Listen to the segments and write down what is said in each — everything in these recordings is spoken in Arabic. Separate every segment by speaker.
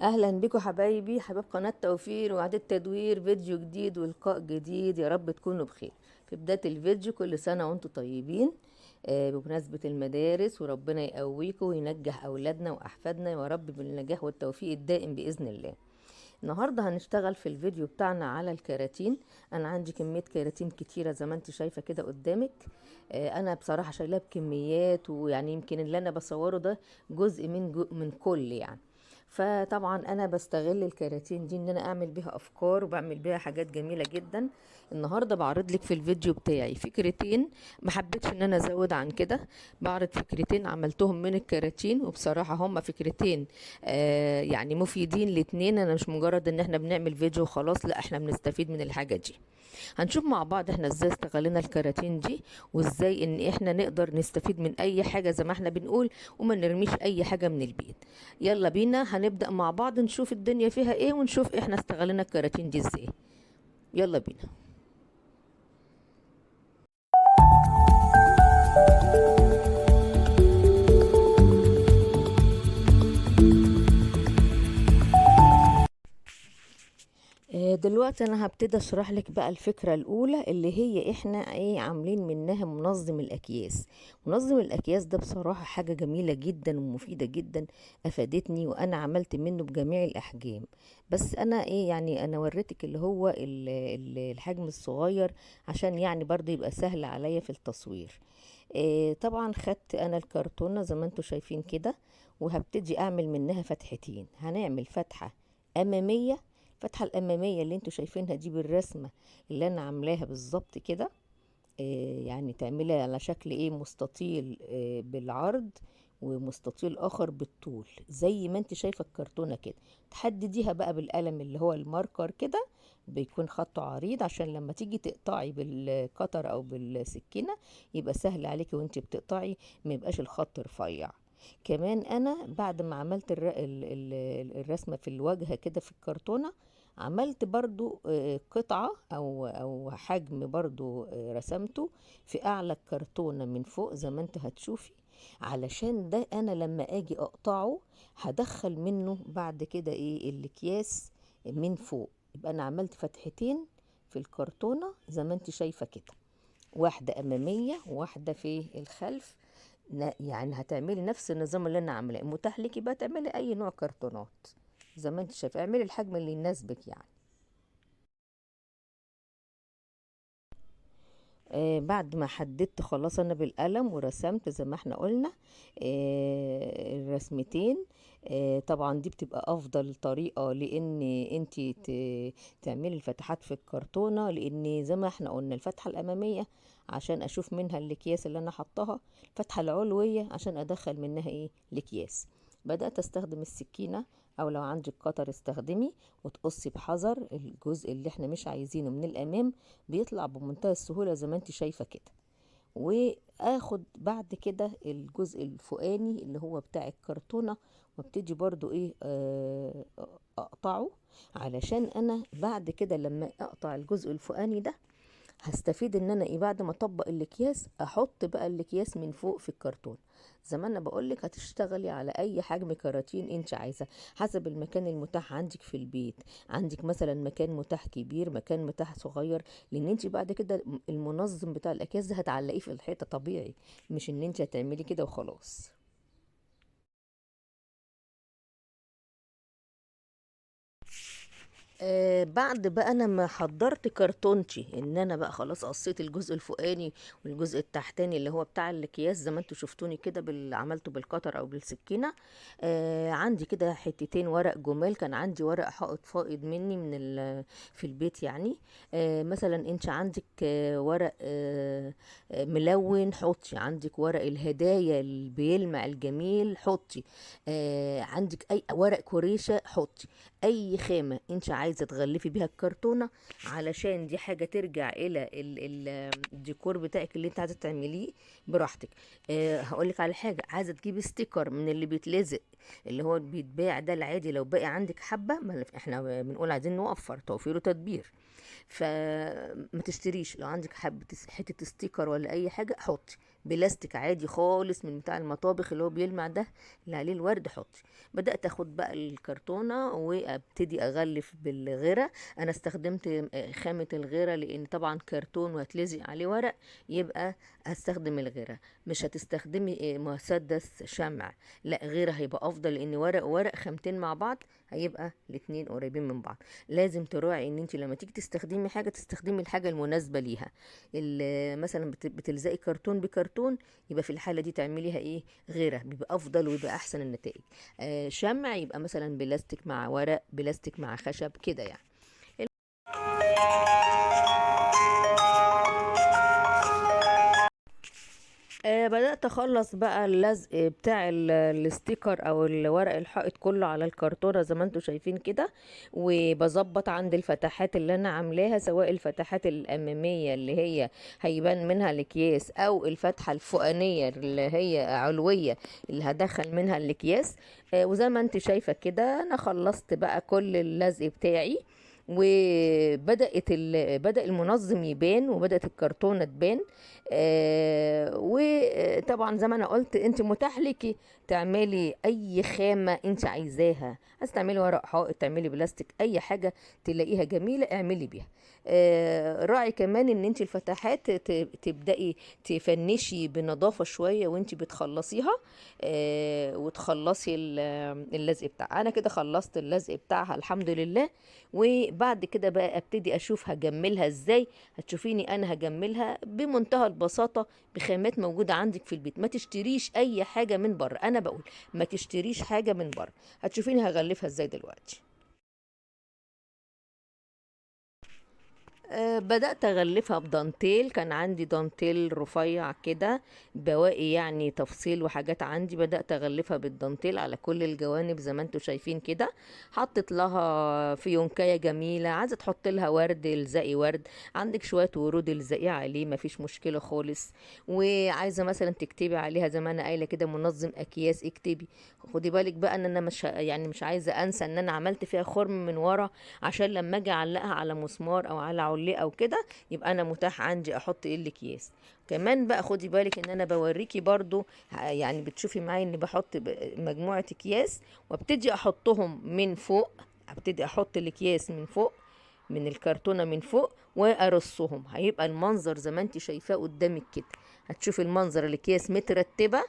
Speaker 1: اهلا بكم حبايبي حبايب قناة توفير واعادة تدوير فيديو جديد ولقاء جديد. يا رب تكونوا بخير. في بداية الفيديو كل سنة وانتم طيبين، بمناسبة المدارس، وربنا يقويكم وينجح اولادنا واحفادنا يا رب بالنجاح والتوفيق الدائم باذن الله. النهارده هنشتغل في الفيديو بتاعنا على الكيراتين. انا عندي كمية كيراتين كتيرة زي ما انت شايفة كده قدامك. انا بصراحة شايلاه بكميات، ويعني يمكن اللي انا بصوره ده جزء من كل يعني. فطبعا انا بستغل الكيراتين دي ان انا اعمل بيها افكار وبعمل بيها حاجات جميلة جدا. النهارده بعرض لك في الفيديو بتاعي فكرتين، ما حبيتش ان انا ازود عن كده. بعرض فكرتين عملتهم من الكيراتين، وبصراحة هما فكرتين يعني مفيدين الاتنين. انا مش مجرد ان احنا بنعمل فيديو وخلاص، لا احنا بنستفيد من الحاجة دي. هنشوف مع بعض احنا ازاي استغلنا الكيراتين دي، وازاي ان احنا نقدر نستفيد من اي حاجة زي ما احنا بنقول، وما نرميش اي حاجة من البيت. يلا بينا هنبدأ مع بعض نشوف الدنيا فيها ايه، ونشوف احنا استغلنا الكيراتين دي ازاي. يلا بينا. دلوقتي انا هبتدي اشرح لك بقى الفكرة الاولى، اللي هي احنا ايه عاملين منها منظم الاكياس. منظم الاكياس ده بصراحة حاجة جميلة جدا ومفيدة جدا، افادتني وانا عملت منه بجميع الاحجام. بس انا ايه يعني انا وريتك اللي هو الحجم الصغير، عشان يعني برضه يبقى سهل عليا في التصوير. طبعا خدت انا الكرتونة زي ما انتوا شايفين كده، وهبتدي اعمل منها فتحتين. هنعمل فتحة امامية. الفتحة الأمامية اللي انتوا شايفينها دي بالرسمة اللي أنا عاملاها بالظبط كده. يعني تعملها على شكل ايه مستطيل بالعرض، ومستطيل آخر بالطول زي ما انت شايفة الكرتونة كده. تحدديها بقى بالقلم اللي هو الماركر كده، بيكون خطه عريض عشان لما تيجي تقطعي بالقطر أو بالسكينة يبقى سهل عليكي وانت بتقطعي، ما يبقاش الخط رفيع. كمان انا بعد ما عملت الرسمة في الواجهة كده في الكرتونة، عملت برضو قطعة او حجم برضو رسمته في اعلى الكرتونة من فوق زي ما انت هتشوفي، علشان ده انا لما اجي اقطعه هدخل منه بعد كده ايه الاكياس من فوق. يبقى انا عملت فتحتين في الكرتونة زي ما انت شايفة كده، واحدة امامية وواحدة في الخلف. يعني هتعملي نفس النظام اللي انا عاملاه، متاح ليكي بقى تعملي اي نوع كرتونات زي ما انت شايفه، اعملي الحجم اللي يناسبك يعني. بعد ما حددت خلاص انا بالقلم ورسمت زي ما احنا قلنا الرسمتين. طبعا دي بتبقى افضل طريقة لان انتي تعملي الفتحات في الكرتونة، لان زي ما احنا قلنا الفتحة الامامية عشان اشوف منها الاكياس اللي انا حطاها، الفتحة العلوية عشان ادخل منها ايه الاكياس. بدأت استخدم السكينة، او لو عندك قطر استخدمي، وتقصي بحذر الجزء اللي احنا مش عايزينه من الامام، بيطلع بمنتهى السهولة زي ما انت شايفة كده. واخد بعد كده الجزء الفوقاني اللي هو بتاع الكرتونة، وابتدي برضو ايه اقطعه، علشان انا بعد كده لما اقطع الجزء الفوقاني ده هستفيد ان انا ايه بعد ما اطبق الاكياس احط بقى الاكياس من فوق في الكرتون. زي ما انا بقولك هتشتغلي على اي حجم كراتين انت عايزه، حسب المكان المتاح عندك في البيت. عندك مثلا مكان متاح كبير، مكان متاح صغير، لان انت بعد كده المنظم بتاع الاكياس ده هتعلقيه في الحيطه طبيعي، مش ان انت هتعملي كده وخلاص. بعد بقى انا ما حضرت كرتونتي ان انا بقى خلاص قصيت الجزء الفوقاني والجزء التحتاني اللي هو بتاع الاكياس زي ما انتوا شفتوني كده عملته بالقطر او بالسكينه. عندي كده حتتين ورق جمال، كان عندي ورق حائط فائض مني في البيت يعني. مثلا انت عندك ورق ملون حطي، عندك ورق الهدايا اللي بيلمع الجميل حطي، عندك اي ورق كوريشة حطي، اي خامة انت عايزة تغلفي بيها الكرتونة، علشان دي حاجة ترجع الى الديكور بتاعك اللي انت عايزة تعمليه براحتك. هقولك على حاجة، عايزة تجيبي ستيكر من اللي بيتلزق اللي هو بيتباع ده العادي، لو باقي عندك حبة، ما احنا بنقول عايزين نوفر توفير وتدبير، فما تشتريش. لو عندك حبة حتة ستيكر ولا اي حاجة حطي، بلاستيك عادي خالص من بتاع المطابخ اللي هو بيلمع ده اللي عليه الورد حطي. بدأت اخد بقى الكرتونة وابتدي اغلف بالغيرة. انا استخدمت خامة الغيرة لان طبعا كرتون وهتلزق عليه ورق، يبقى هستخدم الغيرة. مش هتستخدمي مسدس شمع، لا غيرة هيبقى افضل، لان ورق وورق خامتين مع بعض هيبقى الاتنين قريبين من بعض. لازم تراعي ان انت لما تيجي تستخدمي حاجة تستخدمي الحاجة المناسبة ليها. مثلا بتلزقي كرتون بكرتون، يبقى في الحالة دي تعمليها ايه؟ غيرة، بيبقى افضل ويبقى احسن النتائج. شمع يبقى مثلا بلاستيك مع ورق، بلاستيك مع خشب كده يعني. بدأت أخلص بقى اللزق بتاع الستيكر أو الورق الحائط كله على الكرتونة زي ما انتوا شايفين كده. وبظبط عند الفتحات اللي أنا عاملاها، سواء الفتحات الأمامية اللي هي هيبان منها الأكياس، أو الفتحة الفوقانية اللي هي علوية اللي هدخل منها الأكياس. وزي ما انت شايفة كده أنا خلصت بقى كل اللزق بتاعي، بدأ المنظم يبان وبدأت الكرتونة تبان. وطبعا زي ما انا قلت انت متاح لك تعملي اي خامة انت عايزاها، عايز تعملي ورق حائط، تعملي بلاستيك، اي حاجة تلاقيها جميلة اعملي بيها. راعي كمان ان انت الفتحات تبدأي تفنشي بنظافة شوية وانت بتخلصيها. وتخلصي اللزق بتاعها. انا كده خلصت اللزق بتاعها الحمد لله. وبعد كده بقى ابتدي اشوف هجملها ازاي. هتشوفيني انا هجملها بمنتهى البساطة بخامات موجودة عندك في البيت. ما تشتريش اي حاجة من بره، انا بقول ما تشتريش حاجة من بره. هتشوفيني هغلفها ازاي دلوقتي. بدأت أغلفها بدانتيل. كان عندي دانتيل رفيع كده، بواقي يعني تفصيل وحاجات عندي. بدأت أغلفها بالدانتيل على كل الجوانب زي ما انتوا شايفين كده. حطت لها فيونكاية جميلة، عايزة تحط لها ورد الزقي ورد، عندك شوية ورود الزقي عليه مفيش مشكلة خالص. وعايزة مثلا تكتبي عليها زي ما انا قايلة كده منظم أكياس، اكتبي. خدي بالك بقى ان انا مش عايزة انسى ان انا عملت فيها خرم من ورا، عشان لما اجي اعلقها على مسمار او على عليه او كده يبقى انا متاح عندي احط ايه الاكياس. كمان بقى خدي بالك ان انا بوريكي برضو، يعني بتشوفي معايا اني بحط مجموعة اكياس وابتدي احطهم من فوق. ابتدي احط الاكياس من فوق، من الكرتونة من فوق، وارصهم. هيبقى المنظر زي ما انت شايفاه قدامك كده. هتشوفي المنظر، الاكياس مترتبة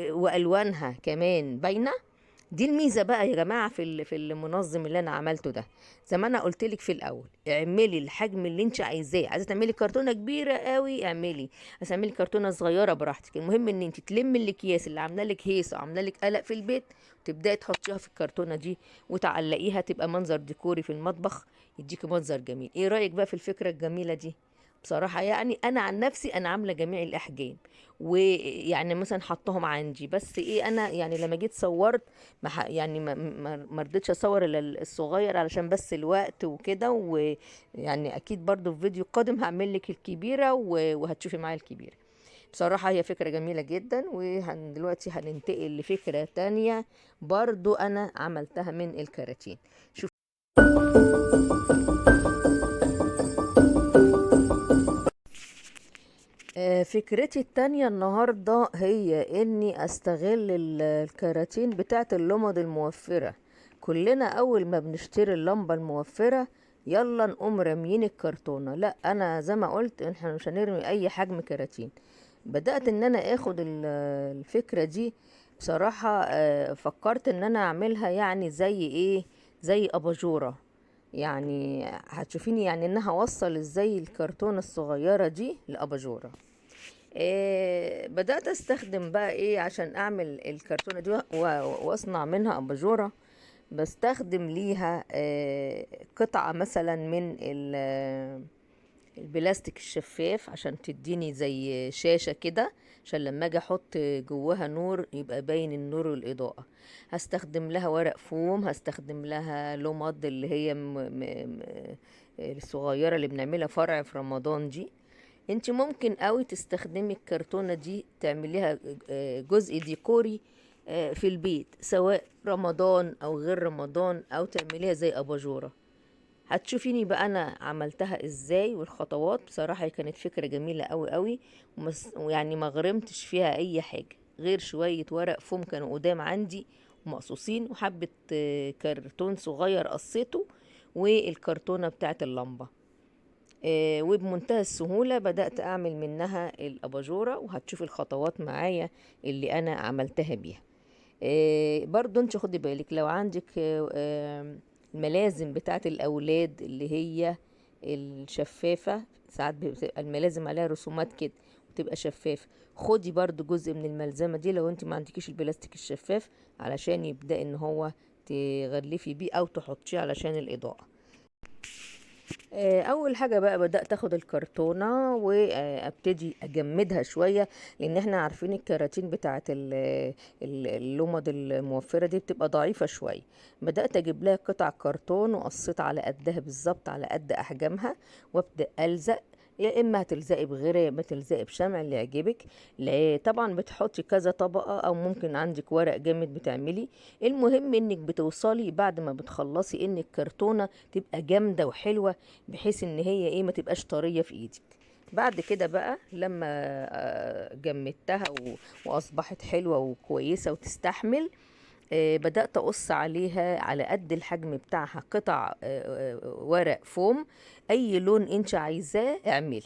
Speaker 1: والوانها كمان باينة. دي الميزه بقى يا جماعه في المنظم اللي انا عملته ده. زي ما انا قلت لك في الاول، اعملي الحجم اللي انت عايزاه. عايزه تعملي كرتونه كبيره قوي اعملي، عايزه تعملي كرتونه صغيره براحتك. المهم ان انت تلمي الاكياس اللي عامله لك هيصه عامله لك قلق في البيت، وتبداي تحطيها في الكرتونه دي وتعلقيها، تبقى منظر ديكوري في المطبخ، يديكي منظر جميل. ايه رايك بقى في الفكره الجميله دي؟ بصراحة يعني أنا عن نفسي أنا عاملة جميع الأحجام، ويعني مثلا حطهم عندي. بس إيه، أنا يعني لما جيت صورت يعني ما رضيتش أصور إلا الصغير علشان بس الوقت وكده. ويعني أكيد برضو في فيديو قادم هعمل لك الكبيرة وهتشوفي معايا الكبيرة. بصراحة هي فكرة جميلة جدا. دلوقتي هننتقل لفكرة تانية برضو أنا عملتها من الكراتين. شوف. فكرتي التانية النهاردة هي اني استغل الكراتين بتاعت اللمض الموفرة. كلنا اول ما بنشتري اللمبة الموفرة يلا نقوم راميين الكرتونة. لا، انا زي ما قلت احنا مش هنرمي اي حجم كراتين. بدأت ان انا اخد الفكرة دي. بصراحة فكرت ان انا اعملها يعني زي ايه، زي اباجورة. يعني هتشوفيني يعني انها اوصل ازاي الكرتونة الصغيرة دي لاباجورة. بدأت استخدم بقى ايه عشان اعمل الكرتونة دي واصنع منها اباجورة. بستخدم ليها قطعة مثلا من البلاستيك الشفاف عشان تديني زي شاشة كده، عشان لما اجي احط جواها نور يبقى باين النور والاضاءة. هستخدم لها ورق فوم، هستخدم لها لمض اللي هي الصغيرة اللي بنعملها فرع في رمضان دي. انت ممكن قوي تستخدمي الكرتونة دي تعمليها جزء ديكوري في البيت، سواء رمضان او غير رمضان، او تعمليها زي اباجورة. هتشوفيني بقى انا عملتها ازاي والخطوات. بصراحة هي كانت فكرة جميلة قوي قوي، ويعني ما غرمتش فيها اي حاجة غير شوية ورق فوم كانوا قدام عندي ومقصوصين، وحبة كرتون صغير قصيته، والكرتونة بتاعت اللمبة. وبمنتهى السهولة بدأت أعمل منها الأباجورة، وهتشوف الخطوات معايا اللي أنا عملتها بيها. برضو انت خدي بالك لو عندك الملازم بتاعت الأولاد اللي هي الشفافة، ساعات بتبقى الملازم عليها رسومات كده وتبقى شفافة، خدي برضو جزء من الملزمة دي لو انت ما عندكيش البلاستيك الشفاف، علشان يبدأ ان هو تغلفي بيه او تحطيه علشان الإضاءة. اول حاجه بقى بدات اخد الكرتونه وابتدي اجمدها شويه، لان احنا عارفين الكراتين بتاعه اللمض الموفره دي بتبقى ضعيفه شويه. بدات اجيب لها قطع كرتون وقصيت على قدها بالظبط، على قد احجامها، وابدا الزق. يا اما هتلزقي بغيره يا اما تلزقي بشمع اللي يعجبك. طبعا بتحطي كذا طبقه، او ممكن عندك ورق جامد بتعملي. المهم انك بتوصلي بعد ما بتخلصي ان الكرتونه تبقى جامده وحلوه، بحيث ان هي ايه ما تبقاش طريه في ايدك. بعد كده بقى لما جمدتها واصبحت حلوه وكويسه وتستحمل، بدأت أقص عليها على قد الحجم بتاعها قطع ورق فوم، أي لون انت عايزاه اعملي.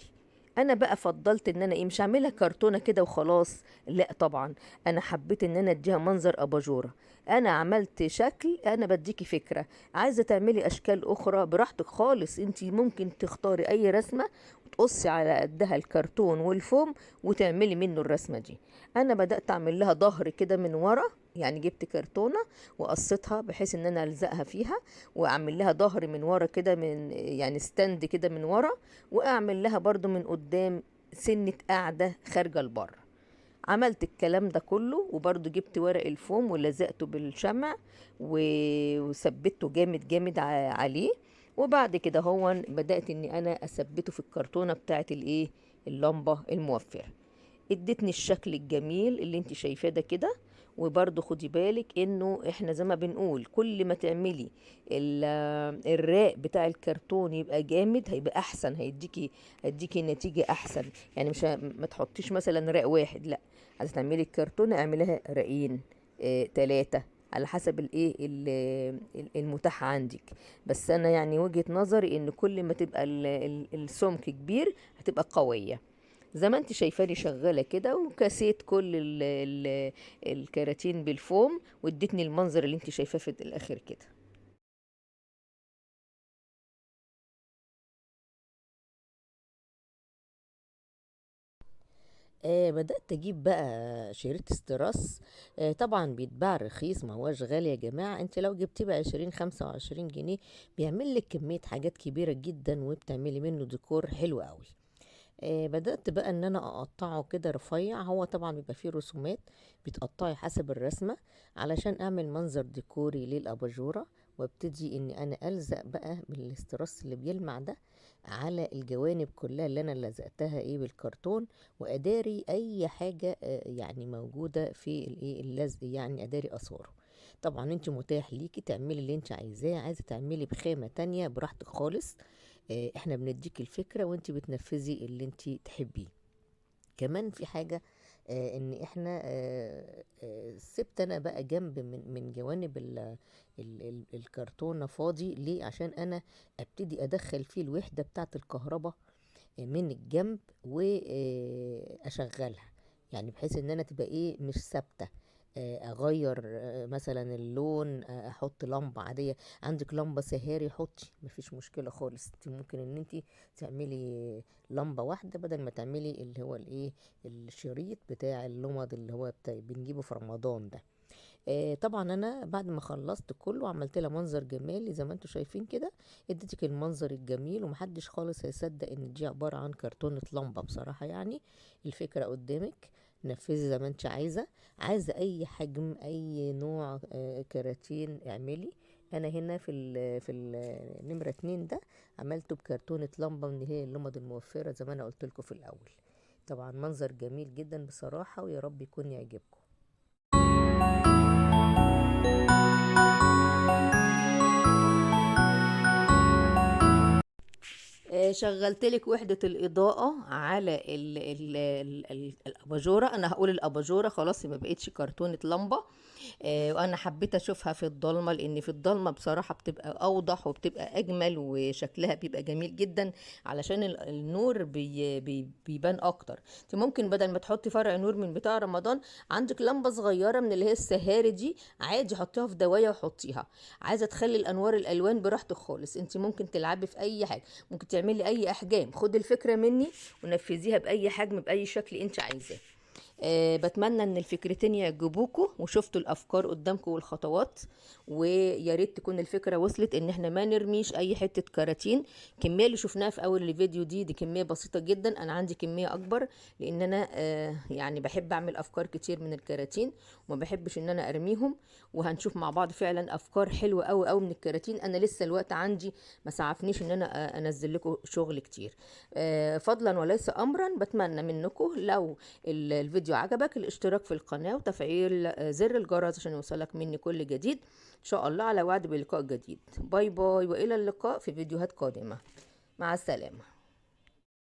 Speaker 1: انا بقى فضلت ان انا ايه مش هعملها كرتونه كده وخلاص، لا طبعا، انا حبيت ان انا اديها منظر اباجوره. انا عملت شكل، انا بديكي فكره، عايزه تعملي اشكال اخرى براحتك خالص، انت ممكن تختاري اي رسمه وتقصي على قدها الكرتون والفوم وتعملي منه الرسمه دي. انا بدات اعمل لها ظهر كده من ورا، يعني جبت كرتونه وقصيتها بحيث ان انا الزقها فيها، واعمل لها ظهر من ورا كده، من يعني ستاند كده من ورا، واعمل لها برضو من قدام سنة قاعدة خارجة لبره. عملت الكلام ده كله، وبرضو جبت ورق الفوم ولزقته بالشمع وثبته جامد جامد عليه. وبعد كده هو بدأت اني انا اثبته في الكرتونة بتاعت الايه اللمبة الموفرة. ادتني الشكل الجميل اللي انت شايفاه ده كده. وبرضه خدي بالك انه احنا زي ما بنقول كل ما تعملي الراق بتاع الكرتون يبقى جامد هيبقى احسن، هيديكي نتيجة احسن. يعني مش ما تحطيش مثلا راق واحد، لا، عايزه تعملي الكرتونة اعمليها راقين، تلاتة، على حسب الايه المتاح عندك. بس انا يعني وجهة نظري ان كل ما تبقى السمك كبير هتبقى قوية. زي ما انت شايفاني شغاله كده، وكسيت كل الكراتين بالفوم، وادتني المنظر اللي انت شايفاه في الاخر كده. بدأت أجيب بقى شريط استراس. طبعا بيتباع رخيص، ما هوش غالي يا جماعة. انت لو جبتيه ب20 25 جنيه بيعمل لك كمية حاجات كبيرة جدا، وبتعملي منه ديكور حلو قوي. بدأت بقى ان انا اقطعه كده رفيع. هو طبعا بيبقى فيه رسومات بتقطعي حسب الرسمة علشان اعمل منظر ديكوري للاباجورة. وابتدي اني انا الزق بقى بالاستراس اللي بيلمع ده على الجوانب كلها اللي انا لزقتها ايه بالكرتون، واداري اي حاجة يعني موجودة في الايه اللزق، يعني اداري اثاره. طبعا انت متاح ليكي تعملي اللي انت عايزاه، عايزه تعملي بخامة تانية براحتك خالص. احنا بنديك الفكرة وانت بتنفذي اللي انت تحبيه. كمان في حاجة، ان احنا سبت انا بقى جنب من جوانب الكرتونة فاضي ليه، عشان انا ابتدي ادخل فيه الوحدة بتاعت الكهرباء من الجنب واشغلها، يعني بحيث ان انا تبقى ايه مش ثابته. اغير مثلا اللون، احط لمبه عاديه. عندك لمبه سهاري حطي، مفيش مشكله خالص. انت ممكن ان انت تعملي لمبه واحده بدل ما تعملي اللي هو الايه الشريط بتاع اللمض اللي هو بنجيبه في رمضان ده. طبعا انا بعد ما خلصت كله عملت لها منظر جمالي زي ما انتم شايفين كده. اديتك المنظر الجميل، ومحدش خالص هيصدق ان دي عبارة عن كرتونة لمبة بصراحة. يعني الفكرة قدامك، نفذي زي ما انت عايزة اي حجم اي نوع كراتين اعملي. انا هنا في النمرة 2 ده عملته بكرتونة لمبة من اللي هي اللمض الموفرة زي ما انا قلت لكم في الاول. طبعا منظر جميل جدا بصراحة، ويا رب يكون يعجبكم. شغلت لك وحدة الإضاءة على الأباجورة. أنا هقول الأباجورة خلاص، ما بقتش كرتونة لمبة. وأنا حبيت أشوفها في الضلمة، لأن في الضلمة بصراحة بتبقى أوضح وبتبقى أجمل وشكلها بيبقى جميل جدا، علشان النور بيبان أكتر. انت ممكن بدل ما تحطي فرع نور من بتاع رمضان، عندك لمبة صغيرة من اللي هي السهاري دي، عادي حطيها في دواية وحطيها. عايزة تخلي الأنوار الألوان براحتك خالص، انت ممكن تلعبي في أي حاجة، ممكن تعملي اي احجام. خد الفكره مني ونفذيها باي حجم باي شكل انت عايزاه. بتمنى ان الفكرتين يعجبوكوا وشفتوا الافكار قدامكم والخطوات، ويا ريت تكون الفكره وصلت ان احنا ما نرميش اي حته كراتين. الكميه اللي شفناها في اول الفيديو دي كميه بسيطه جدا، انا عندي كميه اكبر، لان انا يعني بحب اعمل افكار كتير من الكراتين وما بحبش ان انا ارميهم. وهنشوف مع بعض فعلا افكار حلوه قوي قوي من الكراتين. انا لسه الوقت عندي ما سعفنيش ان انا انزل لكم شغل كتير. فضلا وليس امرا، بتمنى منكم لو الفيديو عجبك الاشتراك في القناة وتفعيل زر الجرس عشان يوصلك مني كل جديد. ان شاء الله على وعد بلقاء جديد. باي باي، والى اللقاء في فيديوهات قادمة. مع السلامة.